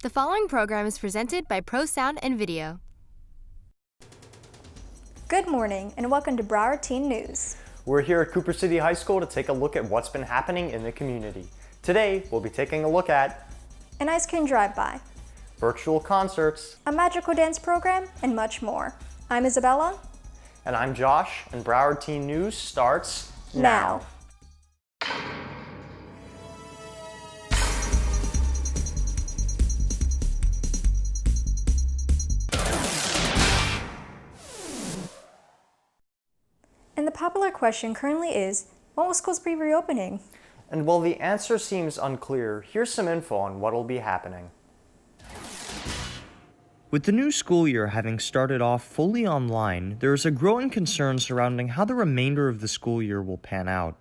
The following program is presented by Pro Sound and Video. Good morning and welcome to Broward Teen News. We're here at Cooper City High School to take a look at what's been happening in the community. Today, we'll be taking a look at An ice cream drive-by, virtual concerts, a magical dance program, and much more. I'm Isabella. and I'm Josh, and Broward Teen News starts now. And the popular question currently is, when will schools be reopening? And while the answer seems unclear, here's some info on what'll be happening. With the new school year having started off fully online, there is a growing concern surrounding how the remainder of the school year will pan out.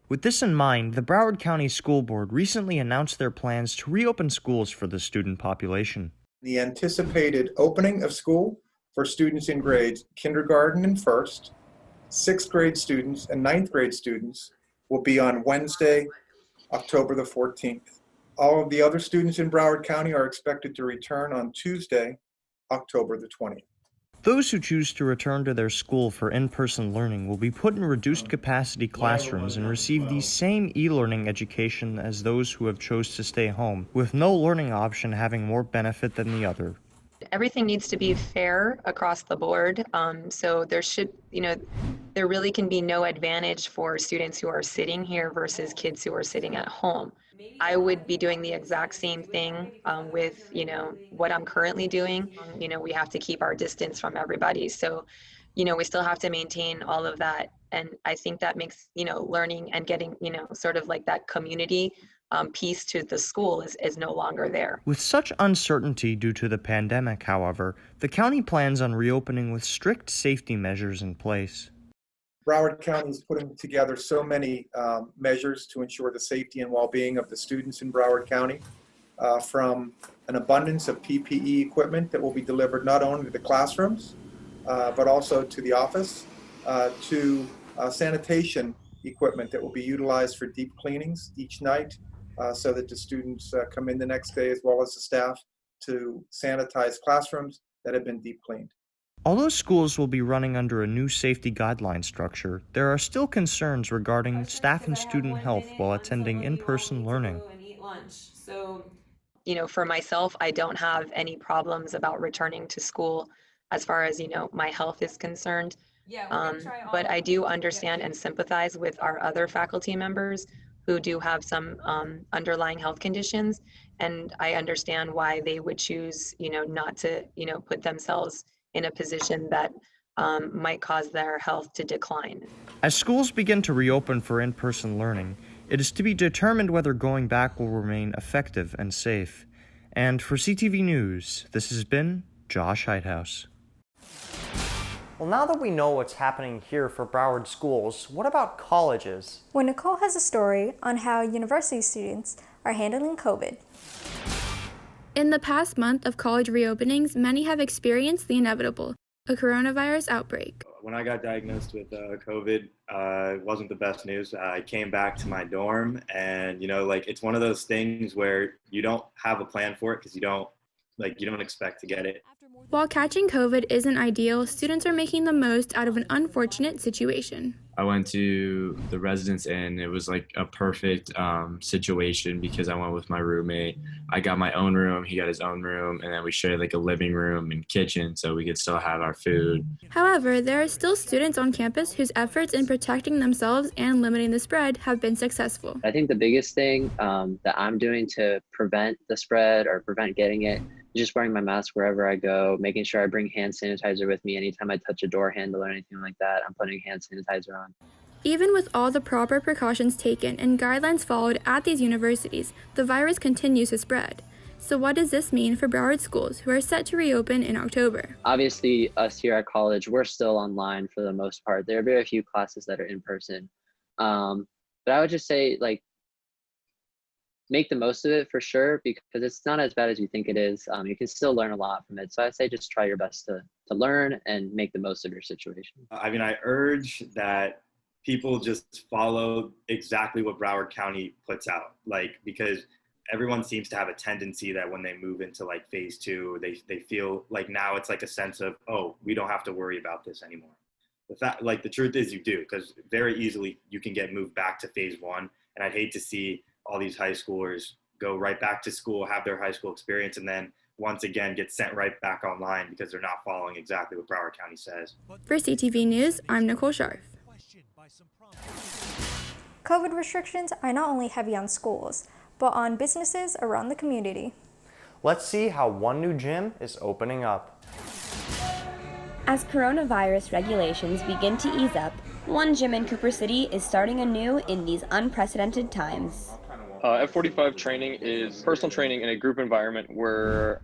With this in mind, the Broward County School Board recently announced their plans to reopen schools for the student population. The anticipated opening of school for students in grades kindergarten and first, 6th grade students and 9th grade students will be on Wednesday, October the 14th. All of the other students in Broward County are expected to return on Tuesday, October the 20th. Those who choose to return to their school for in-person learning will be put in reduced capacity classrooms and receive the same e-learning education as those who have chose to stay home, with no learning option having more benefit than the other. Everything needs to be fair across the board. So there should, there really can be no advantage for students who are sitting here versus kids who are sitting at home. I would be doing the exact same thing with, what I'm currently doing. We have to keep our distance from everybody. So, we still have to maintain all of that. And I think that makes, learning and getting, sort of like that community piece to the school is no longer there. With such uncertainty due to the pandemic, however, the county plans on reopening with strict safety measures in place. Broward County is putting together so many measures to ensure the safety and well-being of the students in Broward County, from an abundance of PPE equipment that will be delivered not only to the classrooms, but also to the office, to sanitation equipment that will be utilized for deep cleanings each night, so that the students come in the next day, as well as the staff, to sanitize classrooms that have been deep cleaned. Although schools will be running under a new safety guideline structure, there are still concerns regarding staff and student health while attending in-person learning. For myself, I don't have any problems about returning to school as far as, my health is concerned. But I do understand and sympathize with our other faculty members who do have some underlying health conditions. And I understand why they would choose, not to, put themselves in a position that might cause their health to decline. As schools begin to reopen for in-person learning, it is to be determined whether going back will remain effective and safe. And for CTV News, this has been Josh Heithouse. Well, now that we know what's happening here for Broward schools, what about colleges? Well, Nicole has a story on how university students are handling COVID. In the past month of college reopenings, many have experienced the inevitable, a coronavirus outbreak. When I got diagnosed with COVID, it wasn't the best news. I came back to my dorm and, it's one of those things where you don't have a plan for it because you don't expect to get it. While catching COVID isn't ideal, students are making the most out of an unfortunate situation. I went to the residence inn. It was like a perfect situation because I went with my roommate. I got my own room, he got his own room, and then we shared like a living room and kitchen so we could still have our food. However, there are still students on campus whose efforts in protecting themselves and limiting the spread have been successful. I think the biggest thing that I'm doing to prevent the spread or prevent getting it is just wearing my mask wherever I go, making sure I bring hand sanitizer with me anytime I touch a door handle or anything like that. I'm putting hand sanitizer on. Even with all the proper precautions taken and guidelines followed at these universities, the virus continues to spread. So what does this mean for Broward schools who are set to reopen in October? Obviously, us here at college, we're still online for the most part. There are very few classes that are in person. But I would just say, make the most of it for sure, because it's not as bad as you think it is. You can still learn a lot from it. So I say just try your best to learn and make the most of your situation. I urge that people just follow exactly what Broward County puts out, because everyone seems to have a tendency that when they move into like phase 2, they feel like now it's like a sense of, oh, we don't have to worry about this anymore. The truth is you do, because very easily you can get moved back to phase 1. And I'd hate to see all these high schoolers go right back to school, have their high school experience, and then once again get sent right back online because they're not following exactly what Broward County says. For CTV News, I'm Nicole Scharf. COVID restrictions are not only heavy on schools, but on businesses around the community. Let's see how one new gym is opening up. As coronavirus regulations begin to ease up, one gym in Cooper City is starting anew in these unprecedented times. F45 Training is personal training in a group environment where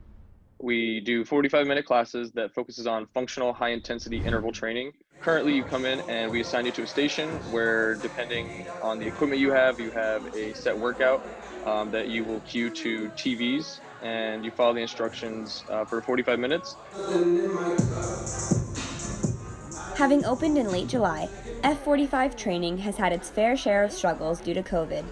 we do 45-minute classes that focuses on functional high-intensity interval training. Currently, you come in and we assign you to a station where, depending on the equipment you have a set workout that you will cue to TVs, and you follow the instructions for 45 minutes. Having opened in late July, F45 Training has had its fair share of struggles due to COVID.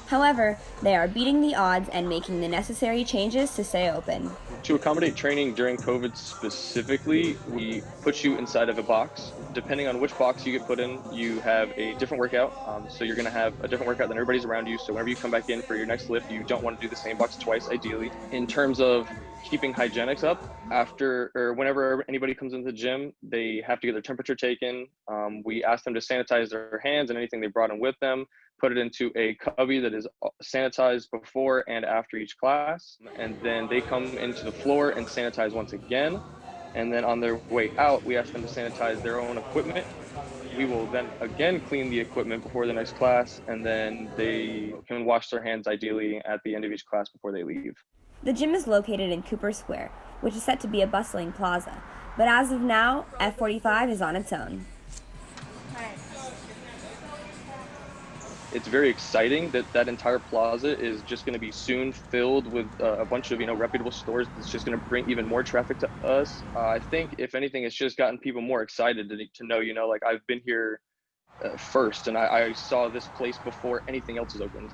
However, they are beating the odds and making the necessary changes to stay open. To accommodate training during COVID specifically, we put you inside of a box. Depending on which box you get put in, you have a different workout. So you're going to have a different workout than everybody's around you. So whenever you come back in for your next lift, you don't want to do the same box twice, ideally. In terms of keeping hygienics up, after or whenever anybody comes into the gym, they have to get their temperature taken. We ask them to sanitize their hands and anything they brought in with them, put it into a cubby that is sanitized before and after each class. And then they come into the floor and sanitize once again. And then on their way out, we ask them to sanitize their own equipment. We will then again clean the equipment before the next class, and then they can wash their hands ideally at the end of each class before they leave. The gym is located in Cooper Square, which is set to be a bustling plaza. But as of now, F45 is on its own. It's very exciting that that entire plaza is just going to be soon filled with a bunch of reputable stores. It's just going to bring even more traffic to us. I think if anything, it's just gotten people more excited to know like I've been here first, and I saw this place before anything else is opened.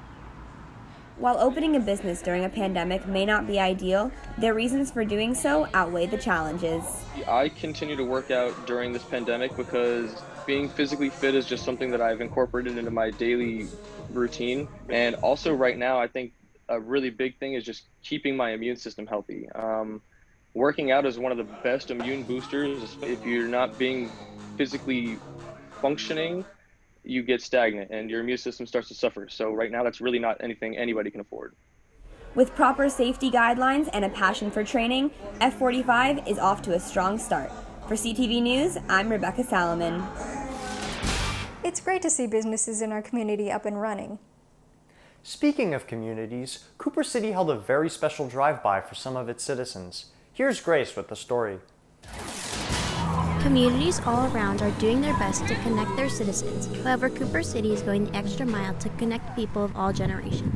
While opening a business during a pandemic may not be ideal, their reasons for doing so outweigh the challenges. I continue to work out during this pandemic because being physically fit is just something that I've incorporated into my daily routine. And also right now, I think a really big thing is just keeping my immune system healthy. Working out is one of the best immune boosters. If you're not being physically functioning, you get stagnant and your immune system starts to suffer. So right now, that's really not anything anybody can afford. With proper safety guidelines and a passion for training, F45 is off to a strong start. For CTV News, I'm Rebecca Salomon. It's great to see businesses in our community up and running. Speaking of communities, Cooper City held a very special drive-by for some of its citizens. Here's Grace with the story. Communities all around are doing their best to connect their citizens. However, Cooper City is going the extra mile to connect people of all generations.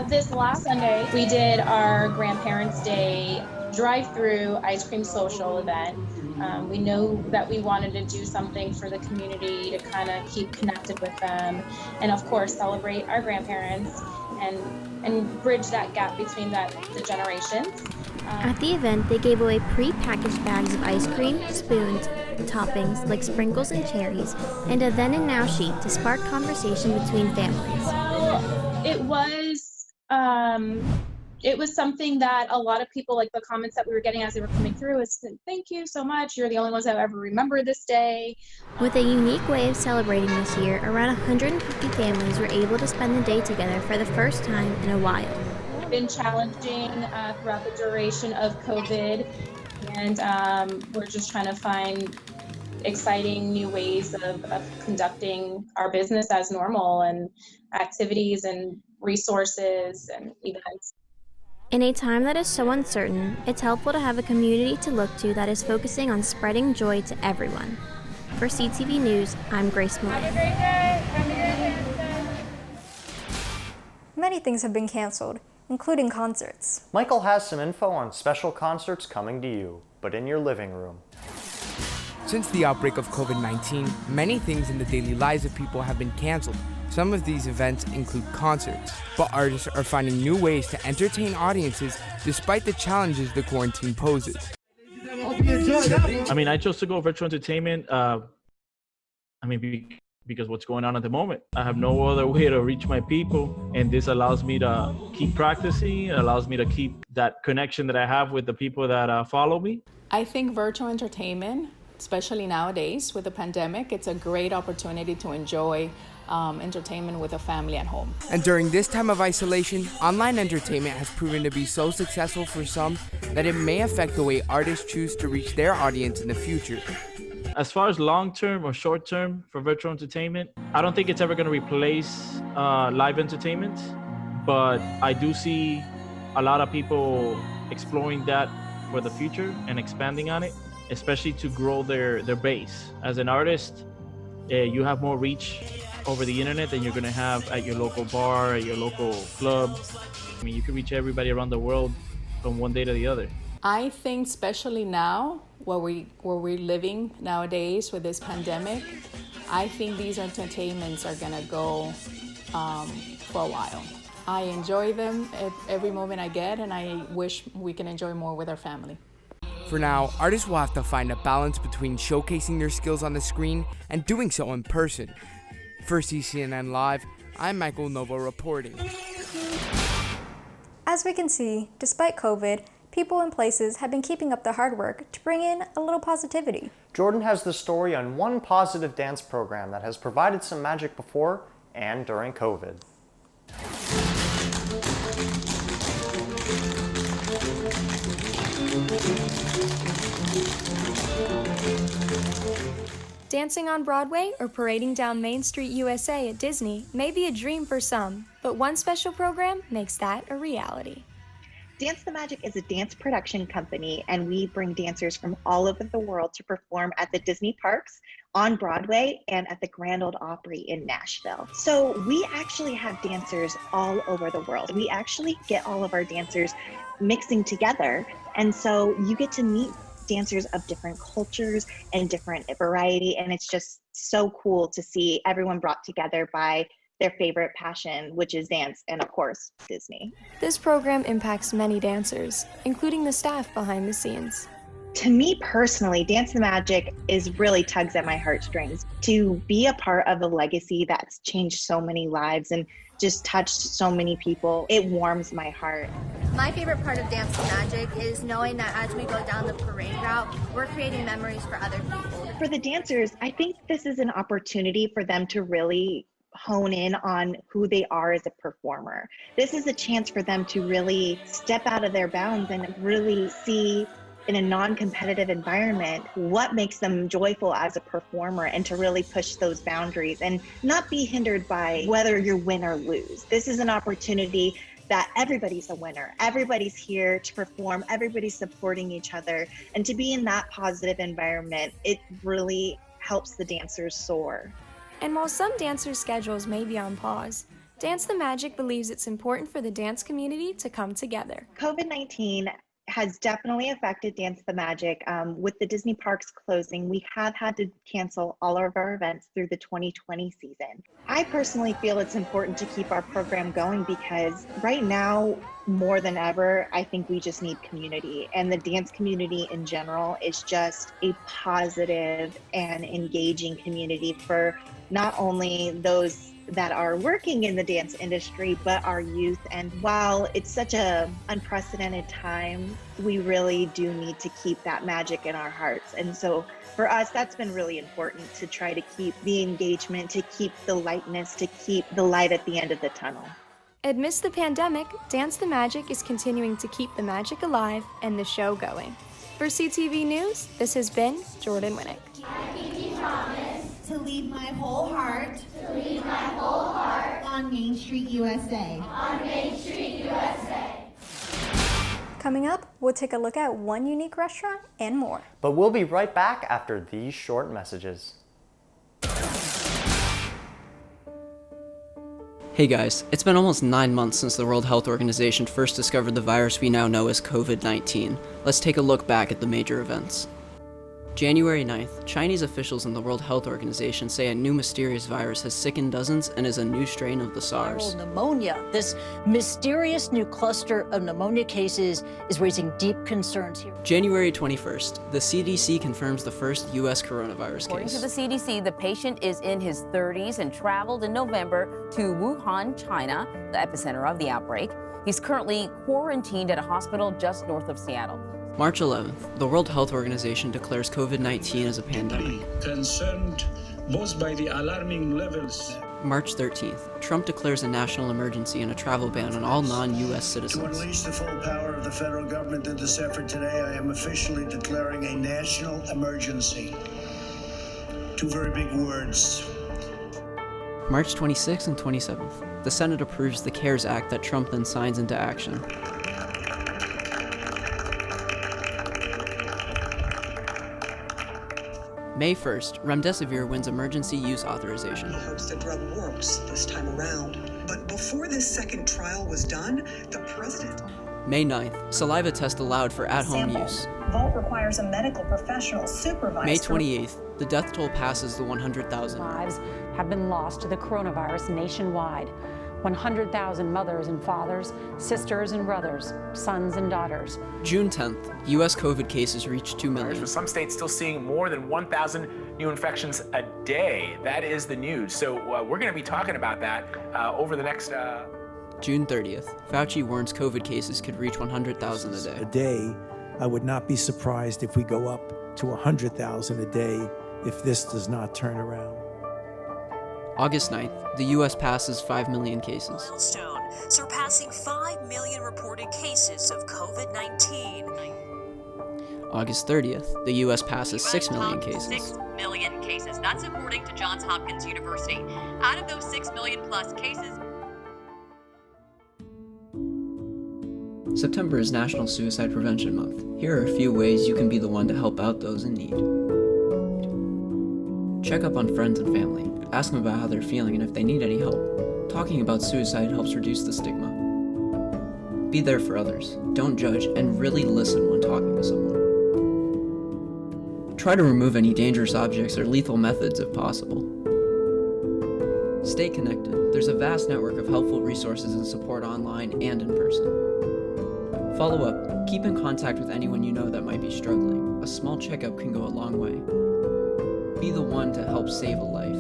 This last Sunday, we did our Grandparents' Day drive-through ice cream social event. We know that we wanted to do something for the community to kind of keep connected with them, and of course celebrate our grandparents and bridge that gap between the generations. At the event, they gave away pre-packaged bags of ice cream, spoons, toppings like sprinkles and cherries, and a then and now sheet to spark conversation between families. Well, it was something that a lot of people, like the comments that we were getting as they were coming through, is thank you so much. You're the only ones that ever remember this day. With a unique way of celebrating this year, around 150 families were able to spend the day together for the first time in a while. It's been challenging throughout the duration of COVID, and we're just trying to find exciting new ways of conducting our business as normal, and activities and resources and events. In a time that is so uncertain, it's helpful to have a community to look to that is focusing on spreading joy to everyone. For CTV News, I'm Grace Millay. Have a great day. Have a great day. Many things have been canceled, including concerts. Michael has some info on special concerts coming to you, but in your living room. Since the outbreak of COVID-19, many things in the daily lives of people have been canceled. Some of these events include concerts, but artists are finding new ways to entertain audiences despite the challenges the quarantine poses. I mean, I chose to go virtual entertainment. Because what's going on at the moment. I have no other way to reach my people, and this allows me to keep practicing. It allows me to keep that connection that I have with the people that follow me. I think virtual entertainment, especially nowadays with the pandemic, it's a great opportunity to enjoy entertainment with a family at home. And during this time of isolation, online entertainment has proven to be so successful for some that it may affect the way artists choose to reach their audience in the future. As far as long-term or short-term for virtual entertainment, I don't think it's ever going to replace live entertainment, but I do see a lot of people exploring that for the future and expanding on it, especially to grow their base. As an artist, you have more reach over the internet than you're going to have at your local bar, at your local club. I mean, you can reach everybody around the world from one day to the other. I think especially now, where we're living nowadays with this pandemic, I think these entertainments are gonna go for a while. I enjoy them every moment I get, and I wish we can enjoy more with our family. For now, artists will have to find a balance between showcasing their skills on the screen and doing so in person. For CCNN Live, I'm Michael Novo reporting. As we can see, despite COVID, people and places have been keeping up the hard work to bring in a little positivity. Jordan has the story on one positive dance program that has provided some magic before and during COVID. Dancing on Broadway or parading down Main Street USA at Disney may be a dream for some, but one special program makes that a reality. Dance the Magic is a dance production company, and we bring dancers from all over the world to perform at the Disney parks, on Broadway, and at the Grand Ole Opry in Nashville. So we actually have dancers all over the world. We actually get all of our dancers mixing together, and so you get to meet dancers of different cultures and different variety, and it's just so cool to see everyone brought together by their favorite passion, which is dance, and of course, Disney. This program impacts many dancers, including the staff behind the scenes. To me personally, Dance the Magic is really tugs at my heartstrings. To be a part of a legacy that's changed so many lives and just touched so many people, it warms my heart. My favorite part of Dance the Magic is knowing that as we go down the parade route, we're creating memories for other people. For the dancers, I think this is an opportunity for them to really hone in on who they are as a performer. This is a chance for them to really step out of their bounds and really see in a non-competitive environment what makes them joyful as a performer, and to really push those boundaries and not be hindered by whether you win or lose. This is an opportunity that everybody's a winner. Everybody's here to perform, everybody's supporting each other, and to be in that positive environment, it really helps the dancers soar. And while some dancers' schedules may be on pause, Dance the Magic believes it's important for the dance community to come together. COVID-19 has definitely affected Dance the Magic. With the Disney parks closing, we have had to cancel all of our events through the 2020 season. I personally feel it's important to keep our program going because right now, more than ever, I think we just need community, and the dance community in general is just a positive and engaging community for not only those that are working in the dance industry, but our youth. And while it's such a unprecedented time, we really do need to keep that magic in our hearts. And so for us, that's been really important, to try to keep the engagement, to keep the lightness, to keep the light at the end of the tunnel. Amidst the pandemic, Dance the Magic is continuing to keep the magic alive and the show going. For CTV News, this has been Jordan Winnick. To leave my whole heart. On Main Street, USA. Coming up, we'll take a look at one unique restaurant and more. But we'll be right back after these short messages. Hey guys, it's been almost 9 months since the World Health Organization first discovered the virus we now know as COVID-19. Let's take a look back at the major events. January 9th, Chinese officials in the World Health Organization say a new mysterious virus has sickened dozens and is a new strain of the SARS. Viral pneumonia. This mysterious new cluster of pneumonia cases is raising deep concerns here. January 21st, the CDC confirms the first U.S. coronavirus According case. to the CDC, the patient is in his 30s and traveled in November to Wuhan, China, the epicenter of the outbreak. He's currently quarantined at a hospital just north of Seattle. March 11th, the World Health Organization declares COVID-19 as a pandemic. Concerned both by the alarming levels. March 13th, Trump declares a national emergency and a travel ban on all non-U.S. To citizens. unleash the full power of the federal government in this effort today, I am officially declaring a national emergency. Two very big words. March 26th and 27th, the Senate approves the CARES Act that Trump then signs into action. May 1st, remdesivir wins emergency use authorization. He hopes the drug works this time around. But before this second trial was done, the president... May 9th, saliva test allowed for at-home use. Vault requires a medical professional supervised... May 28th, the death toll passes the 100,000. Lives have been lost to the coronavirus nationwide. 100,000 mothers and fathers, sisters and brothers, sons and daughters. June 10th, U.S. COVID cases reached 2 million. With some states still seeing more than 1,000 new infections a day. That is the news. So we're going to be talking about that over the next... June 30th, Fauci warns COVID cases could reach 100,000 a day. A day, I would not be surprised if we go up to 100,000 a day if this does not turn around. August 9th, the U.S. passes 5 million cases. Milestone, surpassing 5 million reported cases of COVID-19. August 30th, the U.S. passes 6 million cases. 6 million cases. That's according to Johns Hopkins University. Out of those 6 million plus cases... September is National Suicide Prevention Month. Here are a few ways you can be the one to help out those in need. Check up on friends and family. Ask them about how they're feeling and if they need any help. Talking about suicide helps reduce the stigma. Be there for others. Don't judge and really listen when talking to someone. Try to remove any dangerous objects or lethal methods if possible. Stay connected. There's a vast network of helpful resources and support online and in person. Follow up. Keep in contact with anyone you know that might be struggling. A small checkup can go a long way. Be the one to help save a life.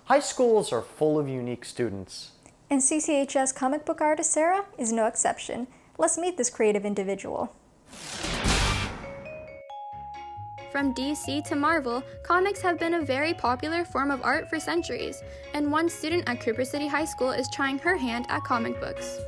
High schools are full of unique students. And CCHS comic book artist Sarah is no exception. Let's meet this creative individual. From DC to Marvel, comics have been a very popular form of art for centuries, and one student at Cooper City High School is trying her hand at comic books.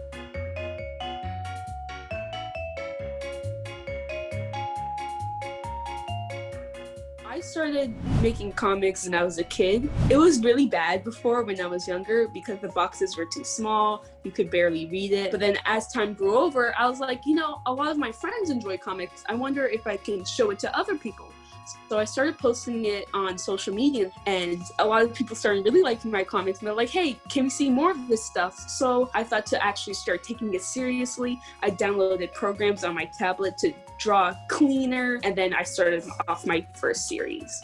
I started making comics when I was a kid. It was really bad before when I was younger because the boxes were too small, you could barely read it. But then as time grew over, I was like, you know, a lot of my friends enjoy comics. I wonder if I can show it to other people. So I started posting it on social media and a lot of people started really liking my comics and they're like, hey, can we see more of this stuff? So I thought to actually start taking it seriously. I downloaded programs on my tablet to draw cleaner and then I started off my first series.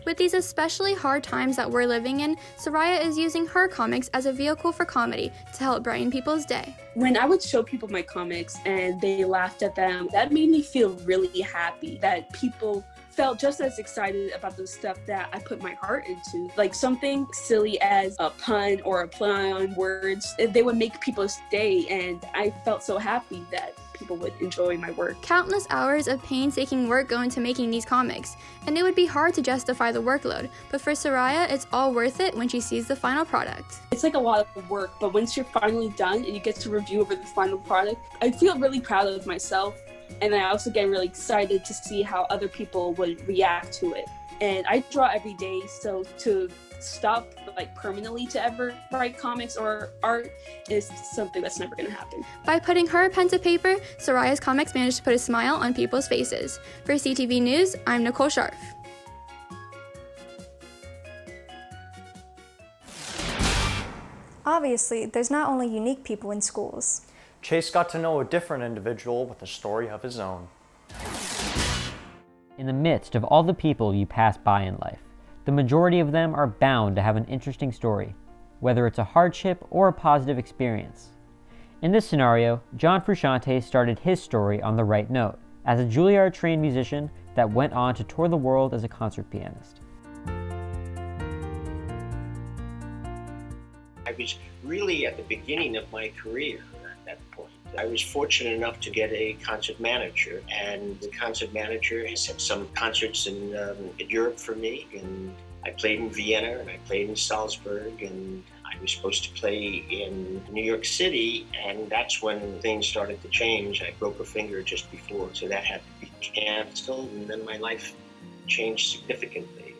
With these especially hard times that we're living in, Saria is using her comics as a vehicle for comedy to help brighten people's day. When I would show people my comics and they laughed at them, that made me feel really happy that people felt just as excited about the stuff that I put my heart into. Like something silly as a pun or a play on words, they would make people's day and I felt so happy that people would enjoy my work. Countless hours of painstaking work go into making these comics, and it would be hard to justify the workload, but for Saria, it's all worth it when she sees the final product. It's like a lot of work, but once you're finally done and you get to review over the final product, I feel really proud of myself. And I also get really excited to see how other people would react to it. And I draw every day, so to stop like permanently to ever write comics or art is something that's never gonna happen. By putting her pen to paper, Saria's comics managed to put a smile on people's faces. For CTV News, I'm Nicole Scharf. Obviously, there's not only unique people in schools. Chase got to know a different individual with a story of his own. In the midst of all the people you pass by in life, the majority of them are bound to have an interesting story, whether it's a hardship or a positive experience. In this scenario, John Frusciante started his story on the right note, as a Juilliard-trained musician that went on to tour the world as a concert pianist. I was really at the beginning of my career at that point. I was fortunate enough to get a concert manager, and the concert manager has had some concerts in Europe for me, and I played in Vienna and I played in Salzburg, and I was supposed to play in New York City, and that's when things started to change. I broke a finger just before, so that had to be canceled, and then my life changed significantly.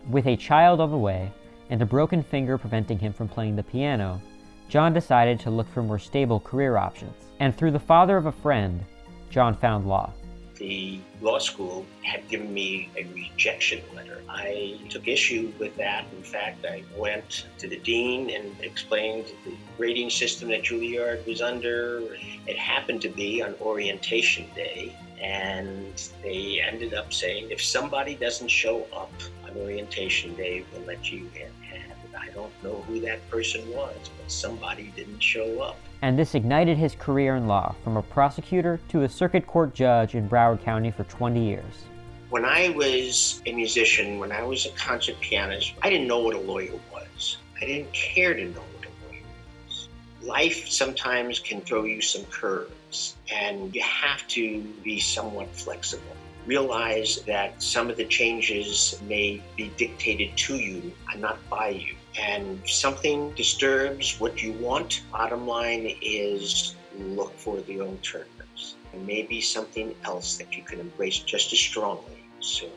With a child on the way, and a broken finger preventing him from playing the piano, John decided to look for more stable career options. And through the father of a friend, John found law. The law school had given me a rejection letter. I took issue with that. In fact, I went to the dean and explained the grading system that Juilliard was under. It happened to be on orientation day, and they ended up saying, if somebody doesn't show up on orientation day, we'll let you in. And I don't know who that person was, but somebody didn't show up. And this ignited his career in law, from a prosecutor to a circuit court judge in Broward County for 20 years. When I was a musician, when I was a concert pianist, I didn't know what a lawyer was. I didn't care to know what a lawyer was. Life sometimes can throw you some curves, and you have to be somewhat flexible. Realize that some of the changes may be dictated to you and not by you. And if something disturbs what you want, bottom line is look for the alternatives. There may be something else that you can embrace just as strongly. So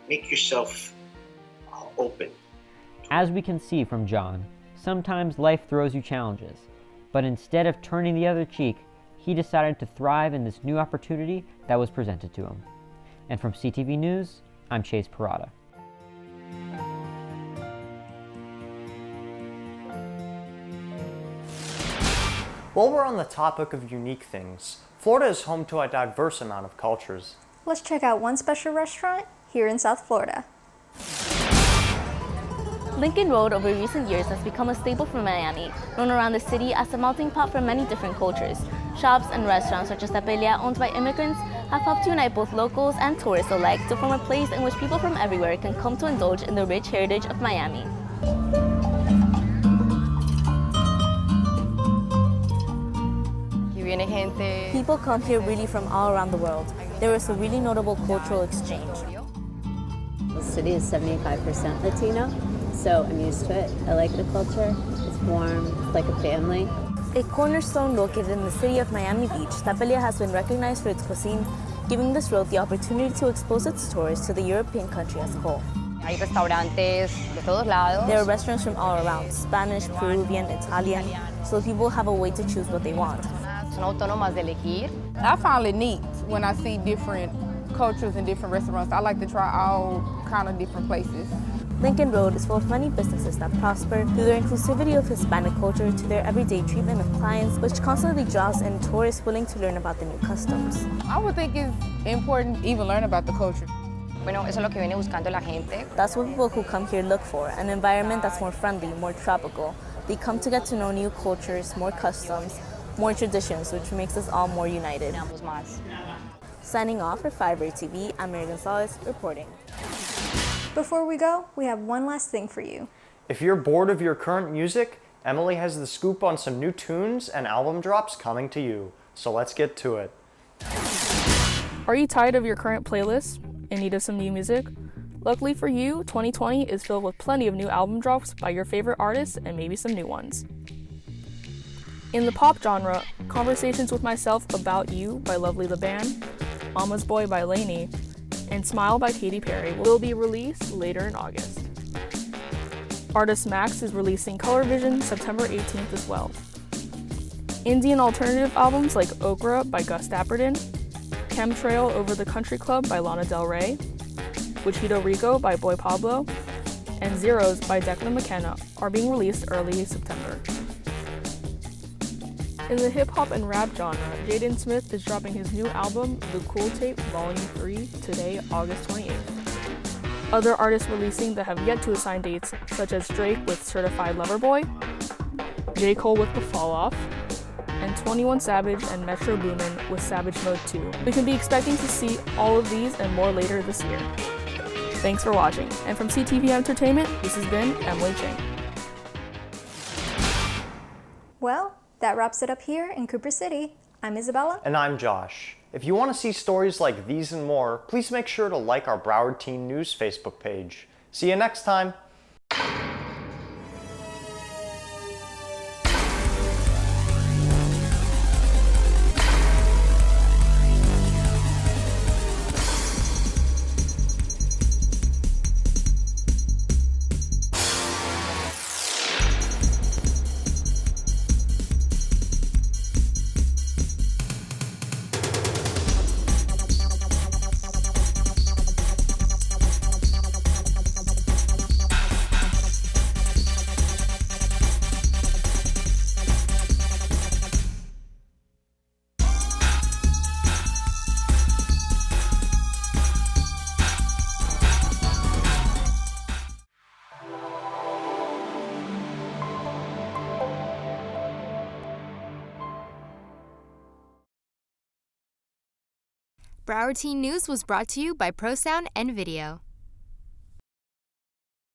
make yourself open. As we can see from John, sometimes life throws you challenges, but instead of turning the other cheek, he decided to thrive in this new opportunity that was presented to him. And from CTV News, I'm Chase Parada. While we're on the topic of unique things, Florida is home to a diverse amount of cultures. Let's check out one special restaurant here in South Florida. Lincoln Road over recent years has become a staple for Miami, known around the city as a melting pot for many different cultures. Shops and restaurants such as Tapelia, owned by immigrants, have helped to unite both locals and tourists alike to form a place in which people from everywhere can come to indulge in the rich heritage of Miami. People come here really from all around the world. There is a really notable cultural exchange. The city is 75% Latino, so I'm used to it. I like the culture. It's warm, it's like a family. A cornerstone located in the city of Miami Beach, Tapelia has been recognized for its cuisine, giving this road the opportunity to expose its tourists to the European country as a whole. Hay restaurantes de todos lados. There are restaurants from all around, Spanish, Peruvian, Italian, so people have a way to choose what they want. Son autónomas de elegir. I find it neat when I see different cultures and different restaurants. I like to try all kind of different places. Lincoln Road is full of many businesses that prosper through their inclusivity of Hispanic culture to their everyday treatment of clients, which constantly draws in tourists willing to learn about the new customs. I would think it's important to even learn about the culture. Bueno, eso es lo que viene buscando la gente. That's what people who come here look for, an environment that's more friendly, more tropical. They come to get to know new cultures, more customs, more traditions, which makes us all more united. Signing off for 5 TV, I'm Mary Gonzalez reporting. Before we go, we have one last thing for you. If you're bored of your current music, Emily has the scoop on some new tunes and album drops coming to you. So let's get to it. Are you tired of your current playlist? In need of some new music? Luckily for you, 2020 is filled with plenty of new album drops by your favorite artists and maybe some new ones. In the pop genre, Conversations with Myself About You by Lovely the Band, Mama's Boy by Lainey, and Smile by Katy Perry will be released later in August. Artist Max is releasing Color Vision September 18th as well. Indie and alternative albums like Okra by Gus Dapperton, Chemtrail Over the Country Club by Lana Del Rey, Wichito Rico by Boy Pablo, and Zeros by Declan McKenna are being released early September. In the hip-hop and rap genre, Jaden Smith is dropping his new album, The Cool Tape Volume 3, today, August 28th. Other artists releasing that have yet to assign dates, such as Drake with Certified Lover Boy, J. Cole with The Fall Off, and 21 Savage and Metro Boomin with Savage Mode 2. We can be expecting to see all of these and more later this year. Thanks for watching, and from CTV Entertainment, this has been Emily Chang. Well, that wraps it up here in Cooper City. I'm Isabella. And I'm Josh. If you want to see stories like these and more, please make sure to like our Broward Teen News Facebook page. See you next time. Broward Teen News was brought to you by ProSound and Video.